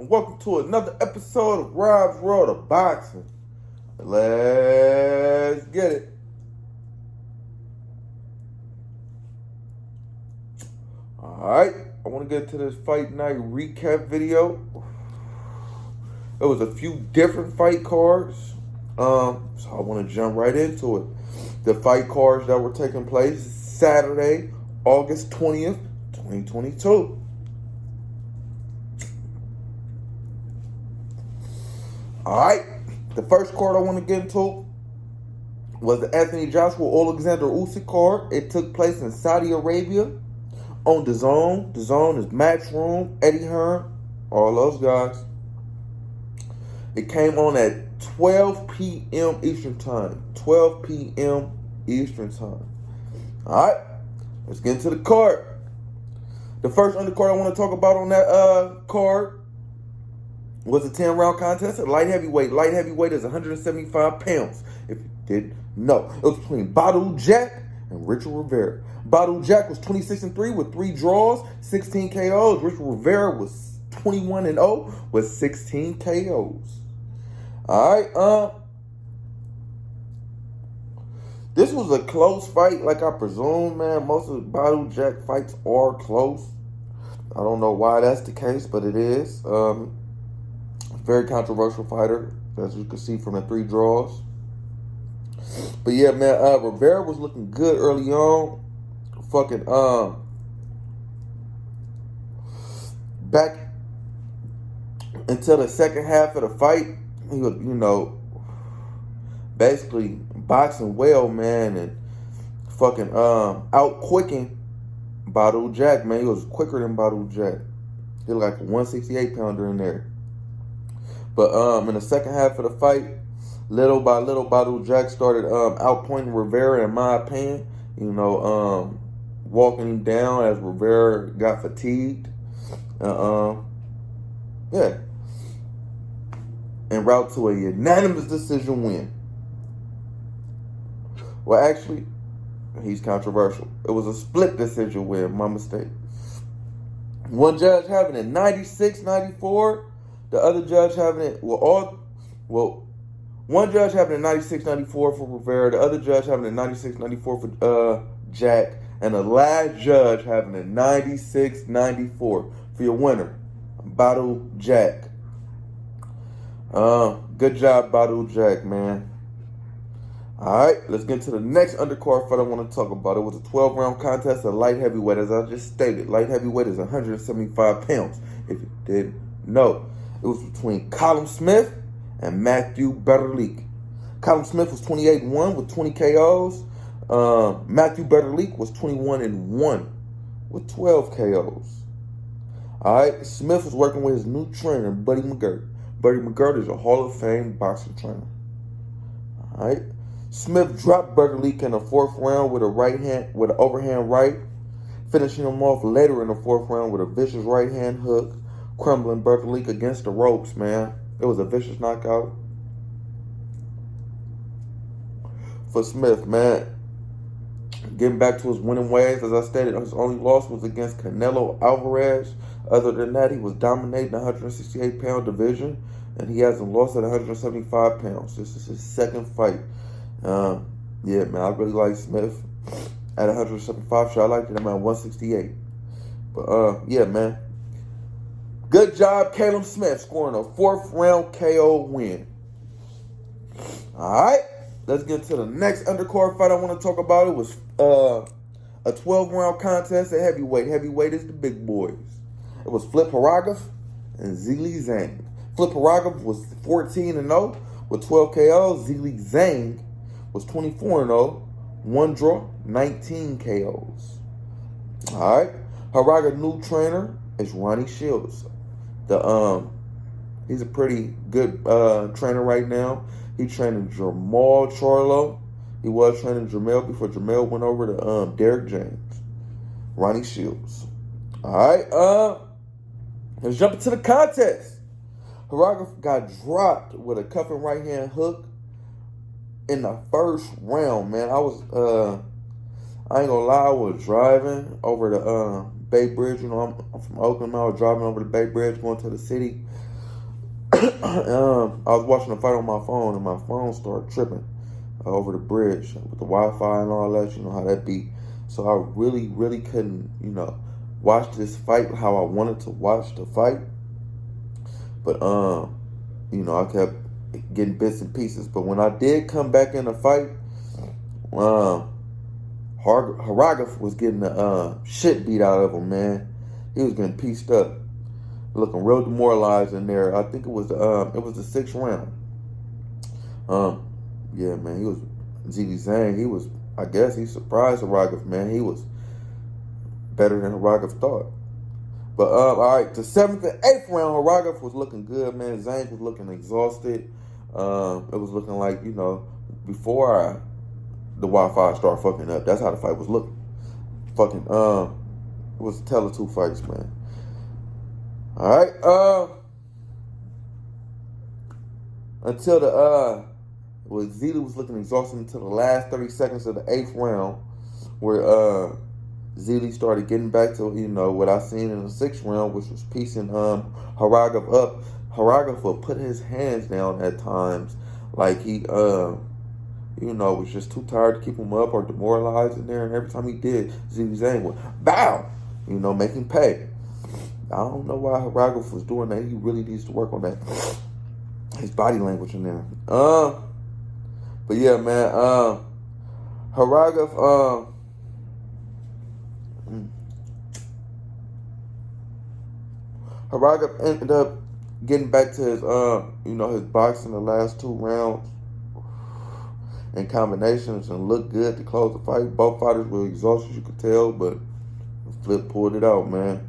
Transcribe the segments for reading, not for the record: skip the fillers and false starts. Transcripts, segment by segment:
and welcome to another episode of Rob's World of Boxing. Let's get it. Alright, I want to get to this fight night recap video. There was a few different fight cards, so I want to jump right into it. The fight cards that were taking place Saturday, August 20th, 2022. Alright, the first card I want to get into was the Anthony Joshua Oleksandr Usyk card. It took place in Saudi Arabia on Dazn. Dazn is Matchroom, Eddie Hearn, all those guys. It came on at 12 p.m. Eastern Time. 12 p.m. Eastern Time. Alright, let's get into the card. The first undercard I want to talk about on that card was a 10-round contest at light heavyweight. Light heavyweight is 175 pounds, if you didn't know. It was between Badou Jack and Richard Rivera. Badou Jack was 26-3 with 3 draws, 16 KOs. Richard Rivera was 21-0 with 16 KOs. Alright, this was a close fight, like I presume, man. Most of the Badou Jack fights are close. I don't know why that's the case, but it is. Very controversial fighter, as you can see from the 3 draws. But yeah, man, Rivera was looking good early on. Back until the second half of the fight, he was, basically boxing well, man, and out-quicking Badou Jack, man. He was quicker than Badou Jack. He was like a 168-pounder in there. But in the second half of the fight, little by little, Badou Jack started outpointing Rivera, in my opinion. Walking him down as Rivera got fatigued. Yeah. En route to a unanimous decision win. Well, actually, he's controversial. It was a split decision win, my mistake. One judge having it 96-94. The other judge having it, one judge having it 96-94 for Rivera, the other judge having it 96-94 for Jack, and the last judge having it 96-94 for your winner, Badou Jack. Good job, Badou Jack, man. Alright, let's get to the next undercard fight I want to talk about. It was a 12-round contest at light heavyweight, as I just stated. Light heavyweight is 175 pounds, if you didn't know. It was between Colin Smith and Matthew Berlik. Colin Smith was 28-1 with 20 KOs. Matthew Berlik was 21-1 with 12 KOs. Alright, Smith was working with his new trainer, Buddy McGirt. Buddy McGirt is a Hall of Fame boxing trainer. Alright. Smith dropped Berlik in the 4th round with an overhand right, finishing him off later in the 4th round with a vicious right hand hook, crumbling Berlik against the ropes, man. It was a vicious knockout for Smith, man. Getting back to his winning ways, as I stated, his only loss was against Canelo Alvarez. Other than that, he was dominating the 168-pound division, and he hasn't lost at 175 pounds. This is his second fight. Yeah, man, I really like Smith at 175. So I liked him at 168. But, yeah, man. Good job, Caleb Smith, scoring a 4th round KO win. Alright, let's get to the next undercard fight I want to talk about. It was a 12-round contest at heavyweight. Heavyweight is the big boys. It was Flip Haragov and Zhilei Zhang. Flip Haragov was 14-0 with 12 KOs. Zhilei Zhang was 24-0, 1 draw, 19 KOs. Alright, Haragov's new trainer is Ronnie Shields. He's a pretty good trainer right now. He's training Jamal Charlo. He was training Jamel before Jamel went over to Derek James. Ronnie Shields. Alright, let's jump into the contest. Haragov got dropped with a cuffing right hand hook in the 1st round, man. I ain't gonna lie, I was driving over the Bay Bridge. I'm from Oakland. I was driving over the Bay Bridge going to the city. I was watching the fight on my phone, and my phone started tripping over the bridge with the Wi-Fi and all that. You know how that be. So I really, really couldn't, watch this fight how I wanted to watch the fight. But I kept getting bits and pieces. But when I did come back in the fight, Haragov was getting the shit beat out of him, man. He was getting pieced up, looking real demoralized in there. I think it was the sixth round. Yeah, man, he was Dazn. He was, I guess, he surprised Haragov, man. He was better than Haragov thought. But all right, the seventh and eighth round, Haragov was looking good, man. Zhang was looking exhausted. It was looking like, before the Wi-Fi started fucking up. That's how the fight was looking. Fucking it was a tell of two fights, man. All right, until Zili was looking exhausted until the last 30 seconds of the eighth round, where Zili started getting back to, what I seen in the sixth round, which was piecing Haragov up. Haragov would put his hands down at times, like he, was just too tired to keep him up or demoralized in there. And every time he did, Zhang would bow, make him pay. I don't know why Haragov was doing that. He really needs to work on that, his body language in there. But yeah, man, Haragov, Haragov ended up getting back to his, his boxing the last two rounds and combinations and looked good to close the fight. Both fighters were exhausted, you could tell, but Flip pulled it out, man,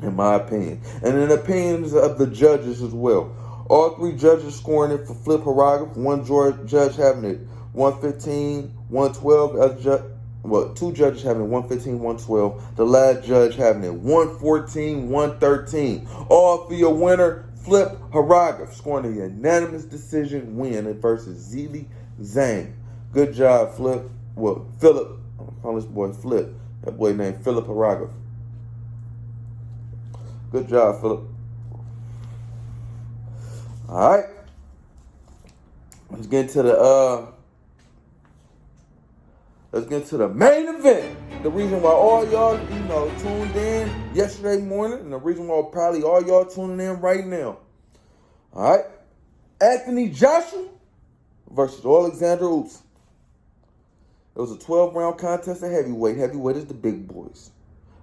in my opinion. And in the opinions of the judges as well. All three judges scoring it for Flip Haragov. One judge having it 115, 112. The other two judges having it 115, 112. The last judge having it 114, 113. All for your winner, Flip Haragov, scoring a unanimous decision win versus Dazn. Good job, Flip. Well, Philip. I'm calling this boy Flip. That boy named Philip Haragov. Good job, Philip. All right. Let's get into the main event. The reason why all y'all, tuned in yesterday morning, and the reason why probably all y'all tuning in right now. All right. Anthony Joshua versus Oleksandr Usyk. It was a 12-round contest at heavyweight. Heavyweight is the big boys.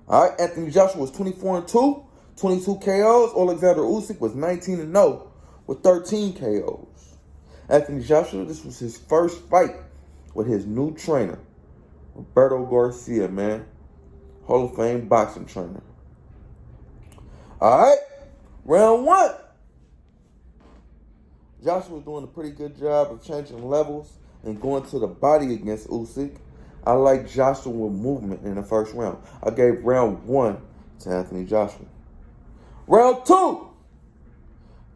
All right. Anthony Joshua was 24-2, 22 KOs. Oleksandr Usyk was 19-0 with 13 KOs. Anthony Joshua, this was his first fight with his new trainer, Roberto Garcia, man. Hall of Fame boxing trainer. All right. Round one. Joshua was doing a pretty good job of changing levels and going to the body against Usyk. I like Joshua with movement in the first round. I gave round one to Anthony Joshua. Round two.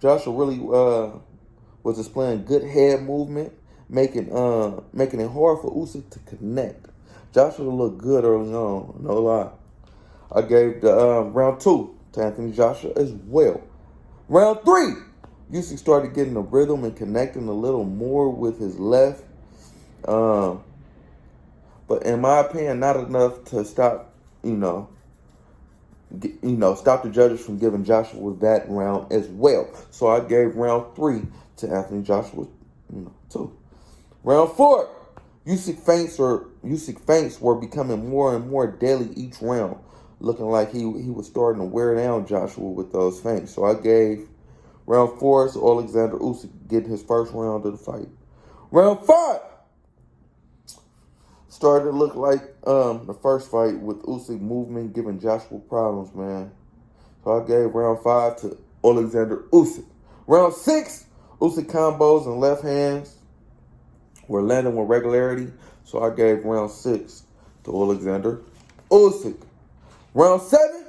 Joshua really was displaying good head movement, making it hard for Usyk to connect. Joshua looked good early on, no lie. I gave the round two to Anthony Joshua as well. Round three, Usyk started getting the rhythm and connecting a little more with his left. But in my opinion, not enough to stop, stop the judges from giving Joshua that round as well. So I gave round three to Anthony Joshua, 2. Round four, Usyk feints were becoming more and more deadly each round, looking like he was starting to wear down Joshua with those feints. So I gave round four to Oleksandr Usyk getting his first round of the fight. Round five started to look like the first fight with Usyk movement giving Joshua problems, man. So I gave round five to Oleksandr Usyk. Round six, Usyk combos and left hands were landing with regularity. So I gave round six to Oleksandr Usyk. Round seven,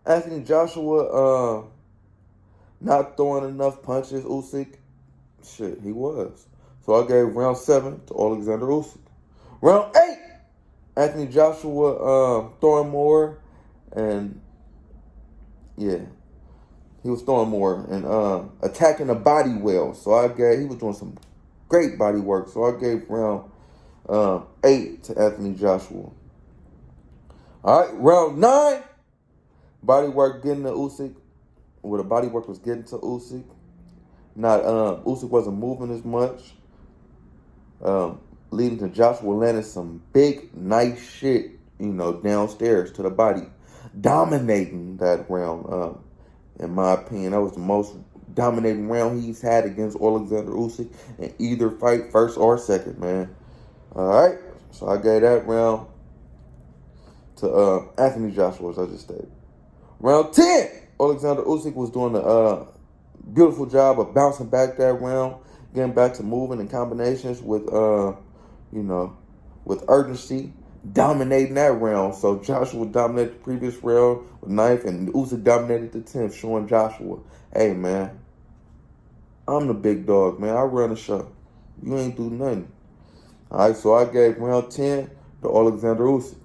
Anthony Joshua not throwing enough punches. Usyk, shit, he was. So I gave round seven to Oleksandr Usyk. Round eight, Anthony Joshua throwing more, and yeah, He was throwing more and attacking the body well. So he was doing some great body work. So I gave round 8 to Anthony Joshua. All right, round 9. Body work getting to Usyk. Where the body work was getting to Usyk. Not Usyk wasn't moving as much. Leading to Joshua landing some big, nice shit, downstairs to the body. Dominating that round. In my opinion, that was the most dominating round he's had against Oleksandr Usyk in either fight, first or second, man. All right, so I gave that round to Anthony Joshua, as I just stated. Round 10, Oleksandr Usyk was doing a beautiful job of bouncing back that round, getting back to moving and combinations with, with urgency, dominating that round. So Joshua dominated the previous round with knife, and Usyk dominated the 10th, showing Joshua, hey, man, I'm the big dog, man. I run the show. You ain't do nothing. All right, so I gave round 10 to Oleksandr Usyk.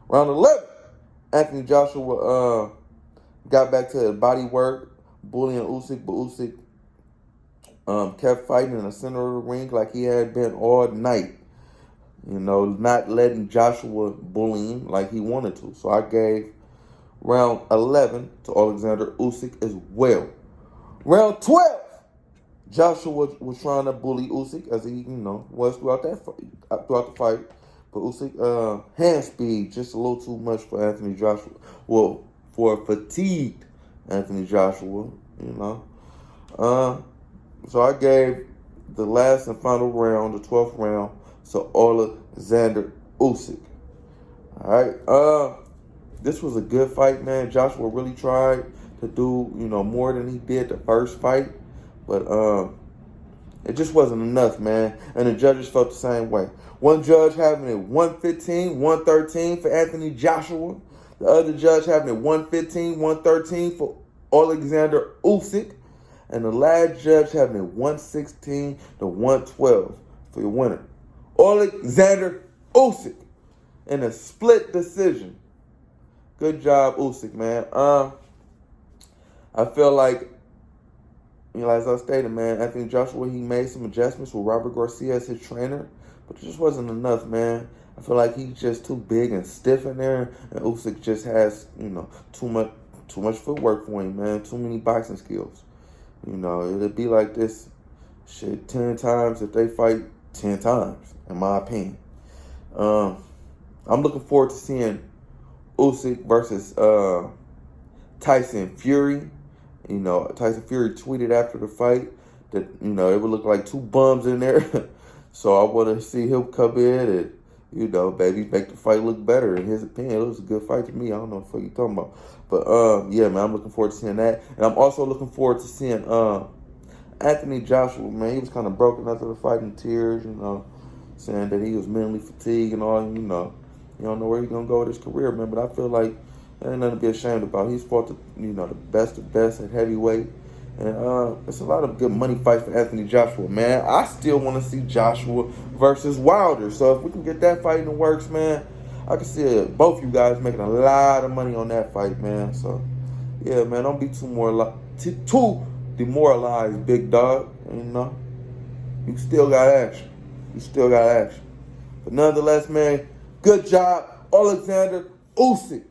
Round 11, Anthony Joshua got back to the body work, bullying Usyk, but Usyk kept fighting in the center of the ring like he had been all night. Not letting Joshua bully him like he wanted to. So I gave round 11 to Oleksandr Usyk as well. Round 12, Joshua was trying to bully Usyk as he, was throughout the fight. But Usyk, hand speed just a little too much for Anthony Joshua. Well, for a fatigued Anthony Joshua, So I gave the last and final round, the 12th round, to Oleksandr Usyk. All right. This was a good fight, man. Joshua really tried to do, more than he did the first fight. But it just wasn't enough, man. And the judges felt the same way. One judge having it 115, 113 for Anthony Joshua. The other judge having it 115, 113 for Oleksandr Usyk. And the last judge having it 116 to 112 for your winner, Oleksandr Usyk, in a split decision. Good job, Usyk, man. I feel like, as I stated, man, Anthony Joshua, he made some adjustments with Robert Garcia as his trainer, but it just wasn't enough, man. I feel like he's just too big and stiff in there, and Usyk just has, too much footwork for him, man. Too many boxing skills. It'd be like this shit 10 times if they fight 10 times, in my opinion. I'm looking forward to seeing Usyk versus Tyson Fury. Tyson Fury tweeted after the fight that, it would look like two bums in there. So I want to see him come in and, maybe make the fight look better. In his opinion, it was a good fight to me. I don't know what you're talking about. But, yeah, man, I'm looking forward to seeing that. And I'm also looking forward to seeing Anthony Joshua, man. He was kind of broken after the fight in tears, saying that he was mentally fatigued and all, You don't know where he's going to go with his career, man. But I feel like there ain't nothing to be ashamed about. He's fought, the best of best at heavyweight. And it's a lot of good money fights for Anthony Joshua, man. I still want to see Joshua versus Wilder. So if we can get that fight in the works, man, I can see both you guys making a lot of money on that fight, man. So, yeah, man, don't be too demoralized, big dog. You still got action. But nonetheless, man, good job, Oleksandr Usyk.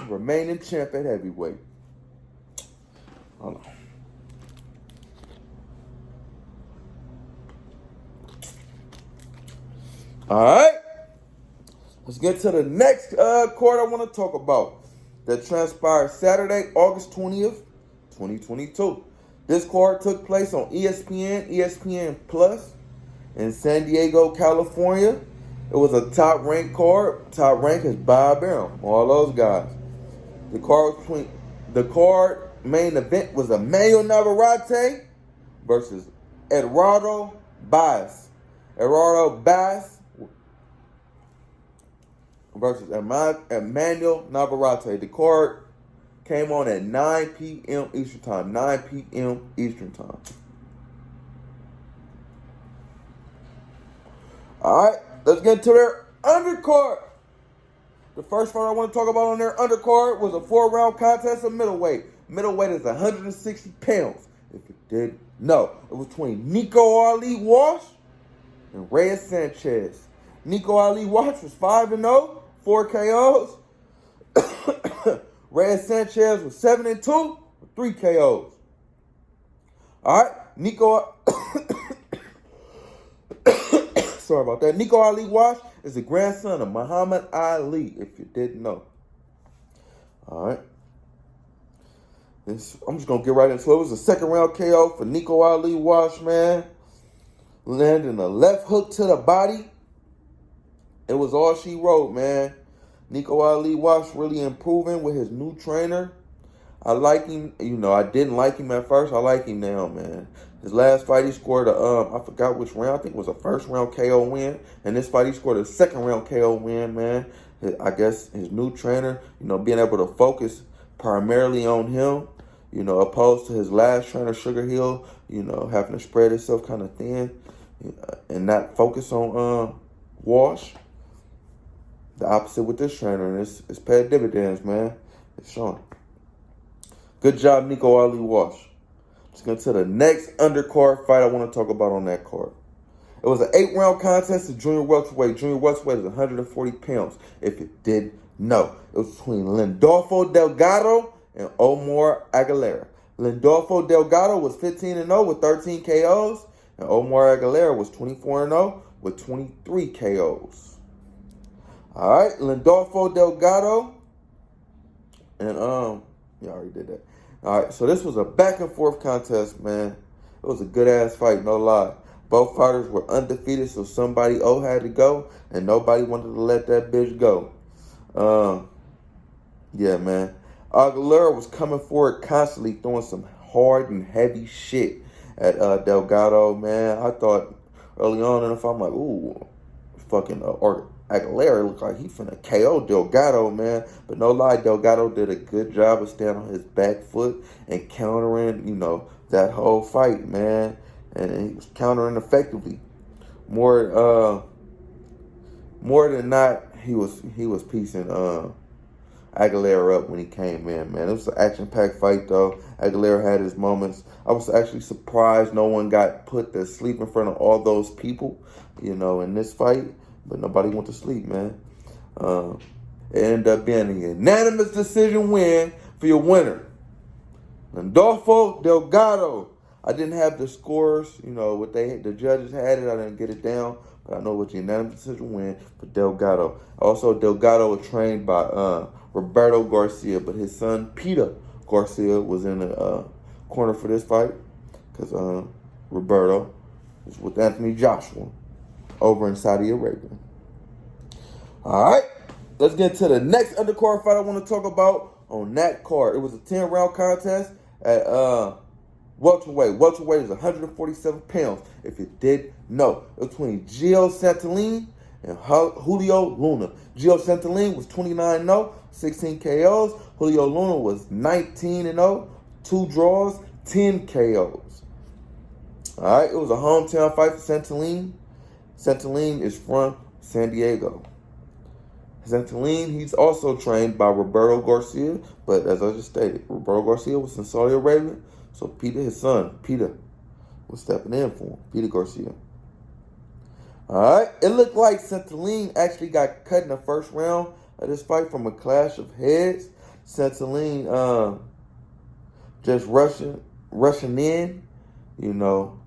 Remaining champ at heavyweight. Hold on. All right. Let's get to the next court I want to talk about. That transpired Saturday, August 20th, 2022. This court took place on ESPN, ESPN Plus in San Diego, California. It was a top-ranked card. Top rank is Bob Arum, all those guys. The card main event was Emmanuel Narrette versus Eduardo Baez. Eduardo Baez versus Emmanuel Narrette. The card came on at 9 p.m. Eastern Time. 9 p.m. Eastern Time. All right, let's get to their undercard. The The first fight I want to talk about on their undercard was a 4-round contest of middleweight. Middleweight is 160 pounds. If you didn't know, it was between Nico Ali Walsh and Reyes Sanchez. Nico Ali Walsh was 5-0, 4 KOs. Reyes Sanchez was 7-2, 3 KOs. All right, Nico. Sorry about that. Nico Ali Walsh is the grandson of Muhammad Ali, if you didn't know. All right. I'm just going to get right into it. It was a second round KO for Nico Ali Walsh, man. Landing a left hook to the body. It was all she wrote, man. Nico Ali Walsh really improving with his new trainer. I like him. You know, I didn't like him at first. I like him now, man. His last fight, he scored I forgot which round. I think it was a first round KO win. And this fight, he scored a second round KO win, man. I guess his new trainer, you know, being able to focus primarily on him, you know, opposed to his last trainer, Sugar Hill, you know, having to spread himself kind of thin and not focus on Walsh. The opposite with this trainer, and it's paid dividends, man. It's showing. Good job, Nico Ali Walsh. Let's get to the next undercard fight I want to talk about on that card. It was an 8-round contest of junior welterweight. Junior welterweight is 140 pounds, if you did know. It was between Lindolfo Delgado and Omar Aguilera. Lindolfo Delgado was 15-0 with 13 KOs, and Omar Aguilera was 24-0 with 23 KOs. All right, Lindolfo Delgado, and yeah, I already did that. All right, so this was a back-and-forth contest, man. It was a good-ass fight, no lie. Both fighters were undefeated, so somebody had to go, and nobody wanted to let that bitch go. Yeah, man. Aguilera was coming forward constantly, throwing some hard and heavy shit at Delgado, man. I thought early on in the fight, I'm like, ooh, fucking Aguilera looked like he finna KO Delgado, man. But no lie, Delgado did a good job of standing on his back foot and countering, you know, that whole fight, man. And he was countering effectively. More than not, he was piecing Aguilera up when he came in, man. It was an action-packed fight, though. Aguilera had his moments. I was actually surprised no one got put to sleep in front of all those people, you know, in this fight. But nobody went to sleep, man. It ended up being a unanimous decision win for your winner, Lindolfo Delgado. I didn't have the scores, you know, what the judges had it. I didn't get it down, but I know what the unanimous decision win for Delgado. Also, Delgado was trained by Roberto Garcia, but his son Peter Garcia was in the corner for this fight because Roberto was with Anthony Joshua over in Saudi Arabia. All right, let's get to the next undercard fight I want to talk about on that card. It was a 10-round contest at welterweight. Welterweight is 147 pounds, if you did know. It was between Gio Santillan and Julio Luna. Gio Santillan was 29-0, 16 KOs. Julio Luna was 19-0, 2 draws, 10 KOs. All right, it was a hometown fight for Santillan. Santillan is from San Diego. Santillan, he's also trained by Roberto Garcia, but as I just stated, Roberto Garcia was in Saudi Arabia, so Peter, his son, Peter, was stepping in for him, Peter Garcia. All right, it looked like Santillan actually got cut in the first round of this fight from a clash of heads. Santillan just rushing in, you know,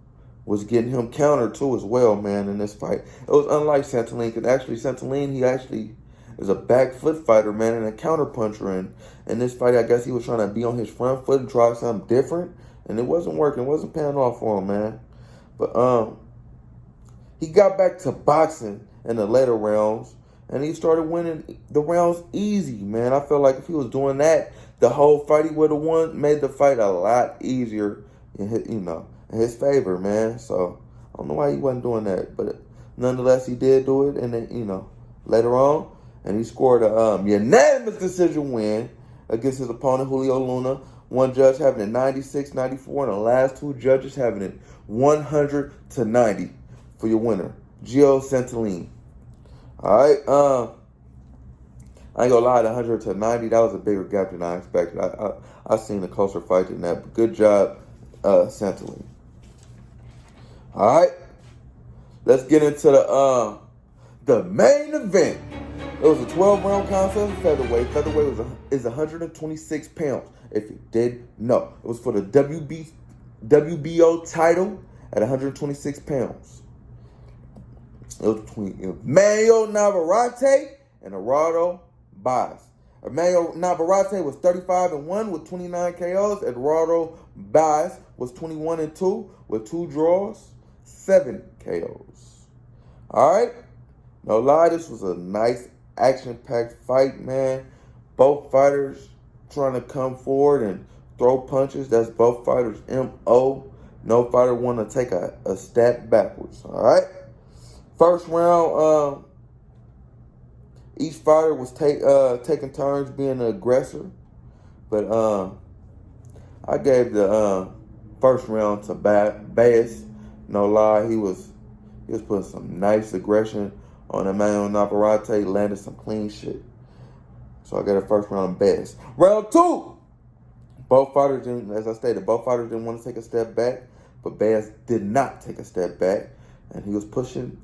was getting him countered too as well, man, in this fight. It was unlike Santillan, because actually Santillan, he actually is a back foot fighter, man, and a counter puncher. And in this fight, I guess he was trying to be on his front foot and try something different, and it wasn't working. It wasn't paying off for him, man. But he got back to boxing in the later rounds, and he started winning the rounds easy, man. I felt like if he was doing that, the whole fight he would have won, made the fight a lot easier, in his favor, man. So I don't know why he wasn't doing that, but nonetheless, he did do it, and then, later on, and he scored a unanimous decision win against his opponent, Julio Luna. One judge having it 96-94, and the last 2 judges having it 100-90 for your winner, Gio Santillan. All right, I ain't gonna lie, the 100 to 90, that was a bigger gap than I expected. I seen a closer fight than that, but good job, Santilli. All right, let's get into the main event. It was a 12-round contest at featherweight. Featherweight is 126 pounds. If you didn't know, it was for the WBO title at 126 pounds. It was between Emmanuel Narrette and Eduardo Baez. Emmanuel Narrette was 35-1 with 29 KOs. Eduardo Baez was 21-2 with 2 draws, 7 KOs. All right, no lie, this was a nice action-packed fight, man. Both fighters trying to come forward and throw punches. That's both fighters' MO. No fighter want to take a step backwards. All right. First round, each fighter was taking turns being the aggressor, but I gave the first round to Baez. No lie, he was putting some nice aggression on Emmanuel Narrette, landed some clean shit. So I got a first round Baez. Round 2, both fighters didn't, as I stated, both fighters didn't want to take a step back, but Baez did not take a step back, and he was pushing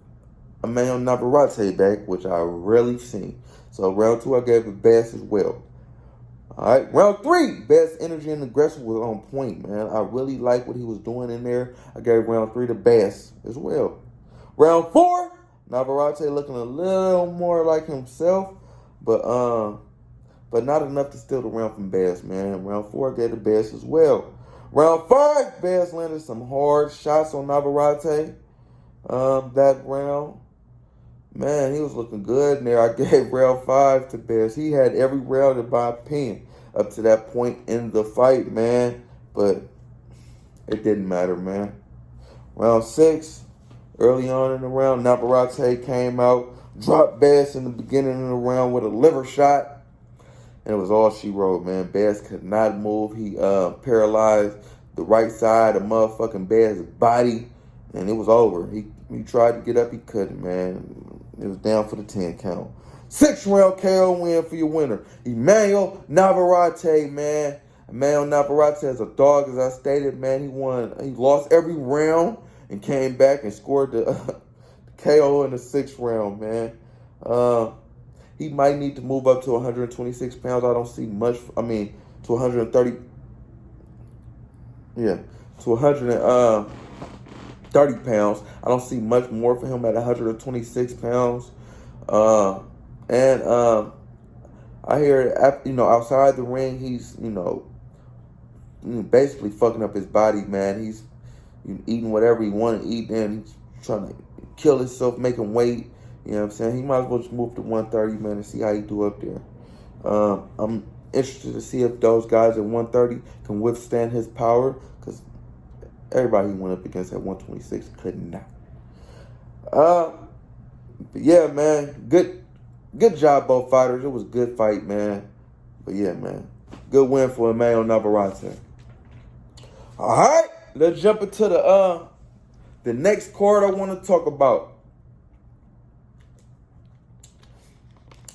Emmanuel Narrette back, which I rarely seen. So round 2, I gave it Baez as well. All right, round 3, Baez's energy and aggression was on point, man. I really like what he was doing in there. I gave round 3 to Baez as well. Round 4, Narrette looking a little more like himself, but not enough to steal the round from Baez, man. Round 4, I gave to Baez as well. Round 5, Baez landed some hard shots on Narrette. That round, man, he was looking good in there. I gave round 5 to Baez. He had every round in my opinion up to that point in the fight, man. But it didn't matter, man. Round 6, early on in the round, Narrette came out, dropped Baez in the beginning of the round with a liver shot. And it was all she wrote, man. Baez could not move. He paralyzed the right side of motherfucking Baez's body. And it was over. He tried to get up. He couldn't, man. It was down for the 10 count. 6-round KO win for your winner. Emmanuel Narrette, man. Emmanuel Narrette is a dog, as I stated, man. He won. He lost every round and came back and scored the KO in the 6th round, man. He might need to move up to 126 pounds. I don't see much. I mean, to 130. Yeah, to 130 pounds. I don't see much more for him at 126 pounds. I hear, outside the ring, he's, basically fucking up his body, man. He's eating whatever he want to eat, and he's trying to kill himself, making weight. You know what I'm saying? He might as well just move to 130, man, and see how he do up there. I'm interested to see if those guys at 130 can withstand his power, because everybody he went up against at 126 could not. But yeah, man, good job, both fighters. It was a good fight, man. But yeah, man, good win for Emmanuel Narrette. All right, let's jump into the next card I want to talk about.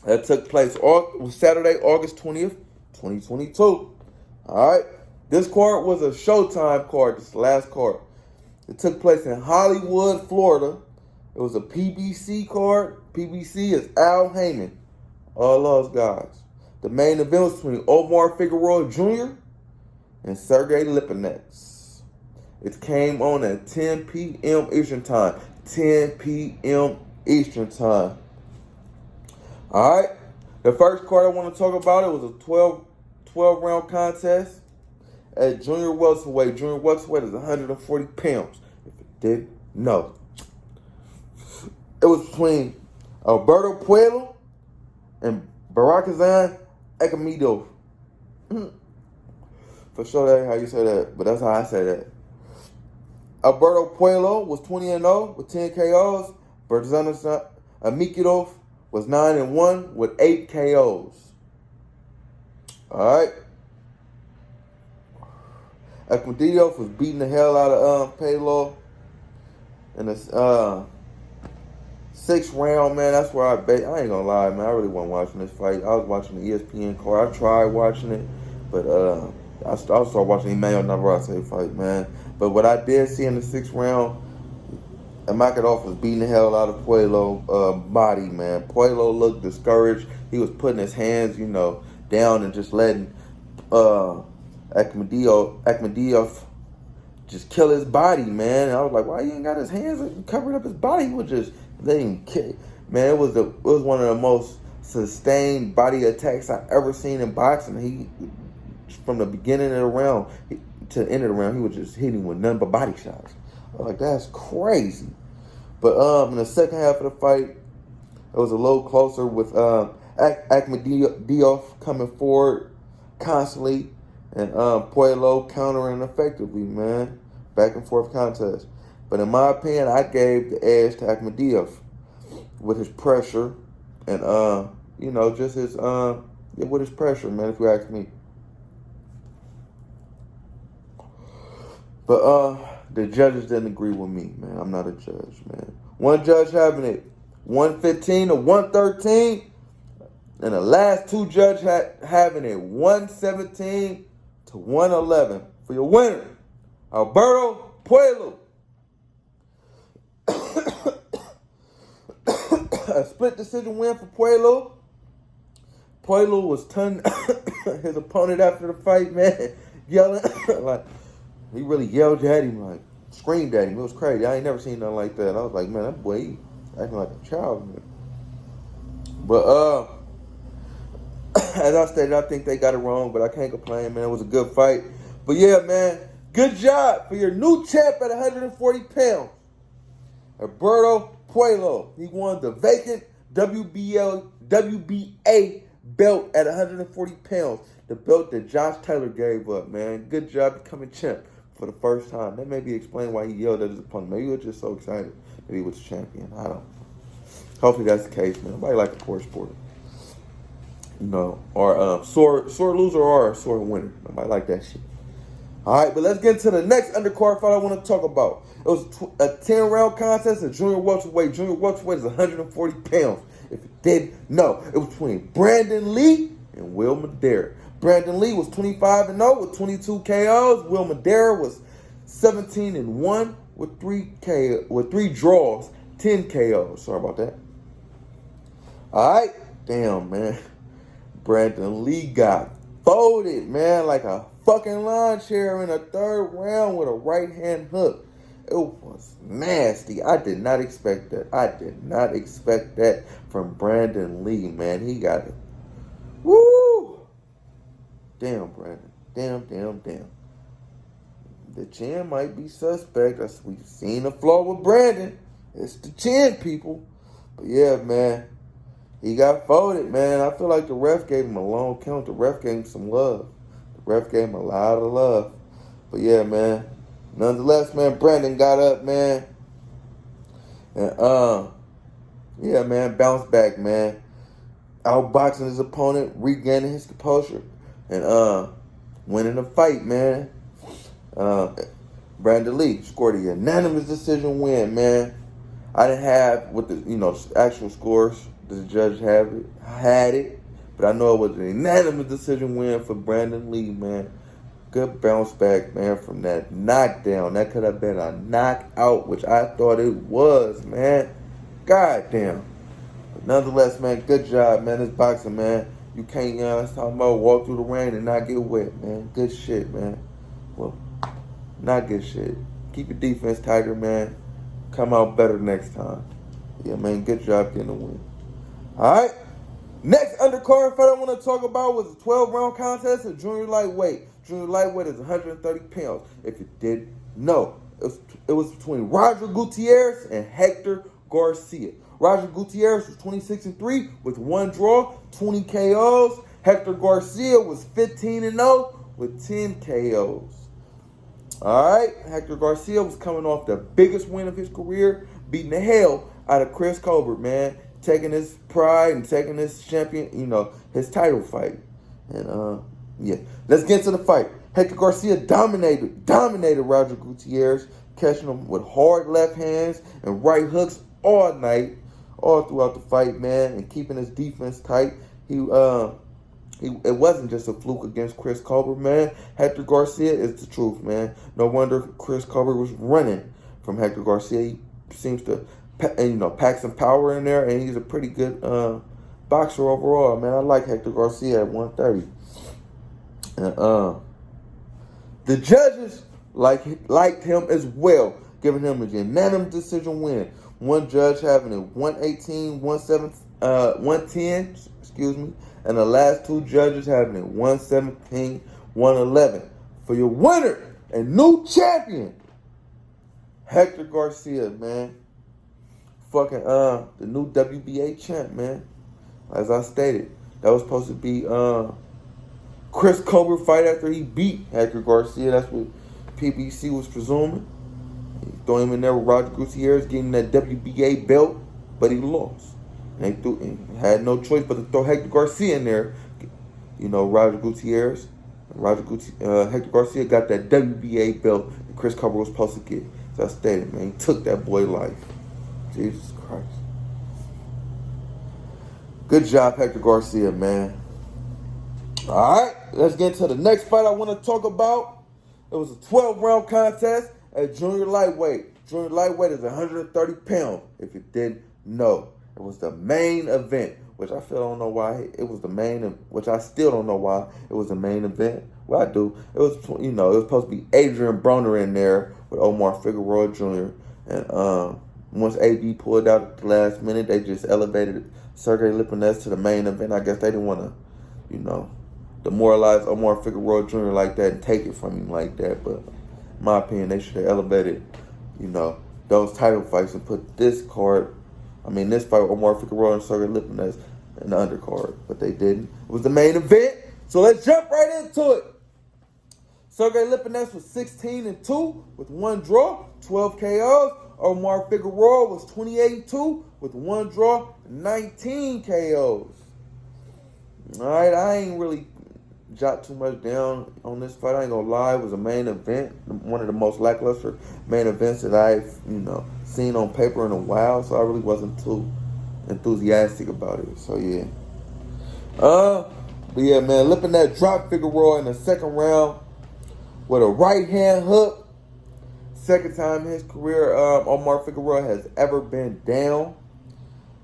That took place Saturday, August 20th, 2022. All right. This card was a Showtime card, this last card. It took place in Hollywood, Florida. It was a PBC card. PBC is Al Heyman. All those guys. The main event was between Omar Figuroa Jr. and Sergey Lipnets. It came on at 10 p.m. Eastern Time. 10 p.m. Eastern Time. All right, the first card I want to talk about, it was a 12-round contest at junior welterweight. Junior welterweight is 140 pounds, if you didn't know. It was between Alberto Puello and Barakazan Ekamido. For sure that ain't how you say that, but that's how I say that. Alberto Puello was 20-0 with 10 KOs. Barakazan Amikidov was 9-1 with 8 KOs. All right. Ekamido was beating the hell out of Puello. And 6th round, man, that's where I bet. I ain't gonna lie, man. I really wasn't watching this fight. I was watching the ESPN card. I tried watching it, but I started watching Emmanuel Narrette fight, man. But what I did see in the 6th round, Emmanuel was beating the hell out of Puello body, man. Puello looked discouraged. He was putting his hands, down and just letting Akhmadiev just kill his body, man. And I was like, why he ain't got his hands covering up his body? He would just let him kill. Man, it was one of the most sustained body attacks I ever seen in boxing. He, from the beginning of the round to the end of the round, he was just hitting with none but body shots. I was like, that's crazy. But in the second half of the fight, it was a little closer with Akhmadiev coming forward constantly and Puello countering effectively, man. Back and forth contest. But in my opinion, I gave the edge to Akhmadiev with his pressure and just his with his pressure, man, if you ask me. But the judges didn't agree with me, man. I'm not a judge, man. One judge having it 115 to 113, and the last two judges having it 117 to 111 for your winner, Alberto Puello. A split decision win for Puello. Puello was turning his opponent after the fight, man, yelling like he really yelled at him, like screamed at him. It was crazy. I ain't never seen nothing like that. I was like, man, that boy he acting like a child, man. But as I stated, I think they got it wrong, but I can't complain, man. It was a good fight. But yeah, man, good job for your new champ at 140 pounds. Alberto Puello. He won the vacant WBA belt at 140 pounds. The belt that Josh Taylor gave up, man. Good job becoming champ for the first time. That maybe explain why he yelled at his opponent. Maybe he was just so excited that he was champion. I don't know. Hopefully that's the case, man. Nobody like a poor sport. Or sore loser or a sore winner. Nobody like that shit. All right, but let's get into the next undercard fight I want to talk about. It was a 10-round contest at junior welterweight. Junior welterweight is 140 pounds. If you didn't know, it was between Brandon Lee and Will Madera. Brandon Lee was 25-0 with 22 KOs. Will Madera was 17-1 with 3 draws, 10 KOs. Sorry about that. All right, damn, man. Brandon Lee got folded, man, like a fucking lawn chair in the 3rd round with a right-hand hook. It was nasty. I did not expect that. I did not expect that from Brandon Lee, man. He got it. Woo! Damn, Brandon. Damn. The chin might be suspect. We've seen the flaw with Brandon. It's the chin, people. But yeah, man. He got folded, man. I feel like the ref gave him a long count. The ref gave him some love. The ref gave him a lot of love. But yeah, man. Nonetheless, man, Brandon got up, man. And yeah, man, bounced back, man. Outboxing his opponent, regaining his composure, and winning the fight, man. Brandon Lee scored a unanimous decision win, man. I didn't have what the actual scores the judge had it, but I know it was a unanimous decision win for Brandon Lee, man. Good bounce back, man, from that knockdown. That could have been a knockout, which I thought it was, man. God damn. But nonetheless, man, good job, man. This boxing, man. You can't, talking about walk through the rain and not get wet, man. Good shit, man. Well, not good shit. Keep your defense tighter, man. Come out better next time. Yeah, man, good job getting the win. All right. Next undercard fight I want to talk about was a 12-round contest at junior lightweight. Junior lightweight is 130 pounds. If you didn't know, it was between Roger Gutierrez and Hector Garcia. Roger Gutierrez was 26-3 with 1 draw, 20 KOs. Hector Garcia was 15-0 with 10 KOs. All right, Hector Garcia was coming off the biggest win of his career, beating the hell out of Chris Colbert, man, taking his pride and taking his champion, his title fight. And yeah, let's get to the fight. Hector Garcia dominated Roger Gutierrez, catching him with hard left hands and right hooks all night. all throughout the fight, man, and keeping his defense tight. It wasn't just a fluke against Chris Colbert, man. Hector Garcia is the truth, man. No wonder Chris Colbert was running from Hector Garcia. He seems to, pack some power in there, and he's a pretty good boxer overall, man. I like Hector Garcia at 130. And the judges liked him as well, giving him a unanimous decision win. One judge having a 118, 110, and the last two judges having a 117, 111. For your winner and new champion, Hector Garcia, man. Fucking the new WBA champ, man. As I stated, that was supposed to be Chris Colbert fight after he beat Hector Garcia. That's what PBC was presuming. He threw him in there with Roger Gutierrez, getting that WBA belt, but he lost. And he had no choice but to throw Hector Garcia in there. Roger Gutierrez. Hector Garcia got that WBA belt that Chris Colbert was supposed to get. So I stated, man, he took that boy life. Jesus Christ. Good job, Hector Garcia, man. All right, let's get into the next fight I want to talk about. It was a 12-round contest at junior lightweight. Junior lightweight is 130 pounds, if you didn't know. It was the main event, which I still don't know why it was the main, which I still don't know why it was the main event. Well, I do. It was, it was supposed to be Adrian Broner in there with Omar Figueroa Jr. And once AB pulled out at the last minute, they just elevated Sergey Lipnets to the main event. I guess they didn't want to, demoralize Omar Figueroa Jr. like that and take it from him like that. But in my opinion, they should have elevated, those title fights and put this fight with Omar Figueroa and Sergey Lipnets in the undercard. But they didn't. It was the main event. So let's jump right into it. Sergey Lipnets was 16-2 with one draw, 12 KOs. Omar Figueroa was 28-2 with one draw, 19 KOs. All right, I ain't really jot too much down on this fight. I ain't gonna lie, it was a main event, one of the most lackluster main events that I've, seen on paper in a while. So I really wasn't too enthusiastic about it. So yeah. But yeah, man, Lipnets dropped Figueroa in the second round with a right hand hook. Second time in his career Omar Figueroa has ever been down.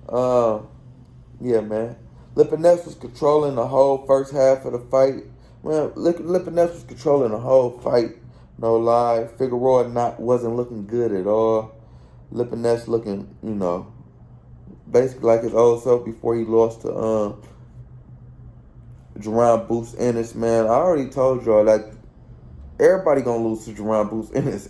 Yeah, man. Lipnets was controlling the whole first half of the fight. Well, Lipnets was controlling the whole fight. No lie. Figueroa wasn't looking good at all. Lipnets looking, basically like his old self before he lost to Jerron Boots Ennis, man. I already told y'all that everybody gonna lose to Jerron Boots Ennis.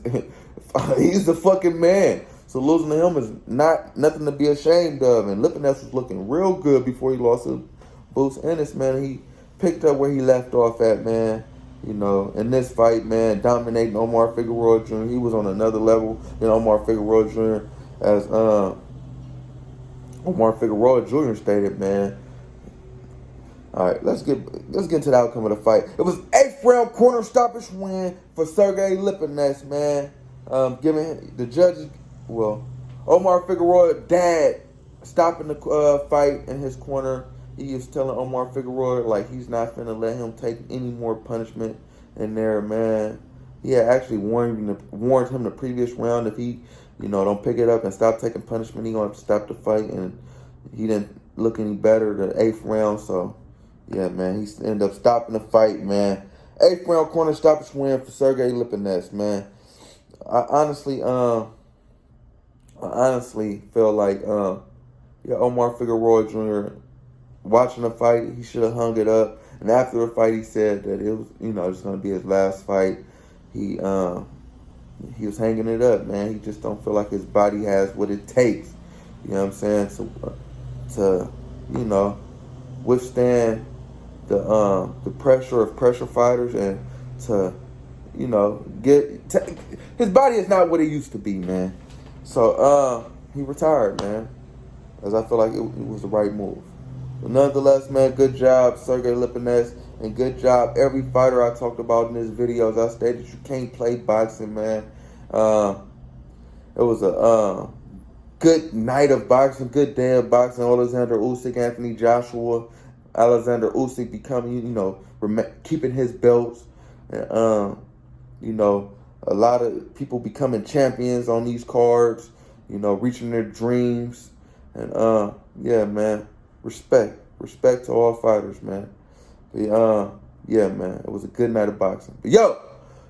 He's the fucking man. So losing to him is nothing to be ashamed of. And Lipnets was looking real good before he lost to Boots Ennis, man. He picked up where he left off at, man. In this fight, man, dominating Omar Figueroa Jr. He was on another level than Omar Figueroa Jr. As Omar Figueroa Jr. stated, man. All right, let's get into the outcome of the fight. It was 8th round corner stoppage win for Sergey Lipnets, man. Giving the judges, Omar Figueroa dad stopping the fight in his corner. He is telling Omar Figueroa like he's not finna let him take any more punishment in there, man. He had actually warned him the previous round if he, don't pick it up and stop taking punishment, he gonna have to stop the fight, and he didn't look any better the 8th round. So yeah, man, he ended up stopping the fight, man. 8th round corner stoppage win for Sergey Lipnets, man. I honestly feel like Omar Figueroa Jr. watching the fight, he should have hung it up. And after the fight, he said that it was, just going to be his last fight. He was hanging it up, man. He just don't feel like his body has what it takes. You know what I'm saying? To withstand the pressure of pressure fighters and to, his body is not what it used to be, man. So he retired, man. As I feel like it was the right move. But nonetheless, man, good job, Sergey Lipnets, and good job every fighter I talked about in this video. As I stated, you can't play boxing, man. It was a good night of boxing, good day of boxing. Oleksandr Usyk, Anthony Joshua, Oleksandr Usyk becoming, keeping his belts, and a lot of people becoming champions on these cards. Reaching their dreams, and yeah, man, respect to all fighters, man. But, yeah, man, it was a good night of boxing. But yo,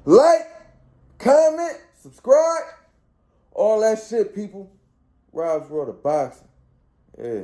like, comment, subscribe, all that shit, people. Rob's World of Boxing. Yeah.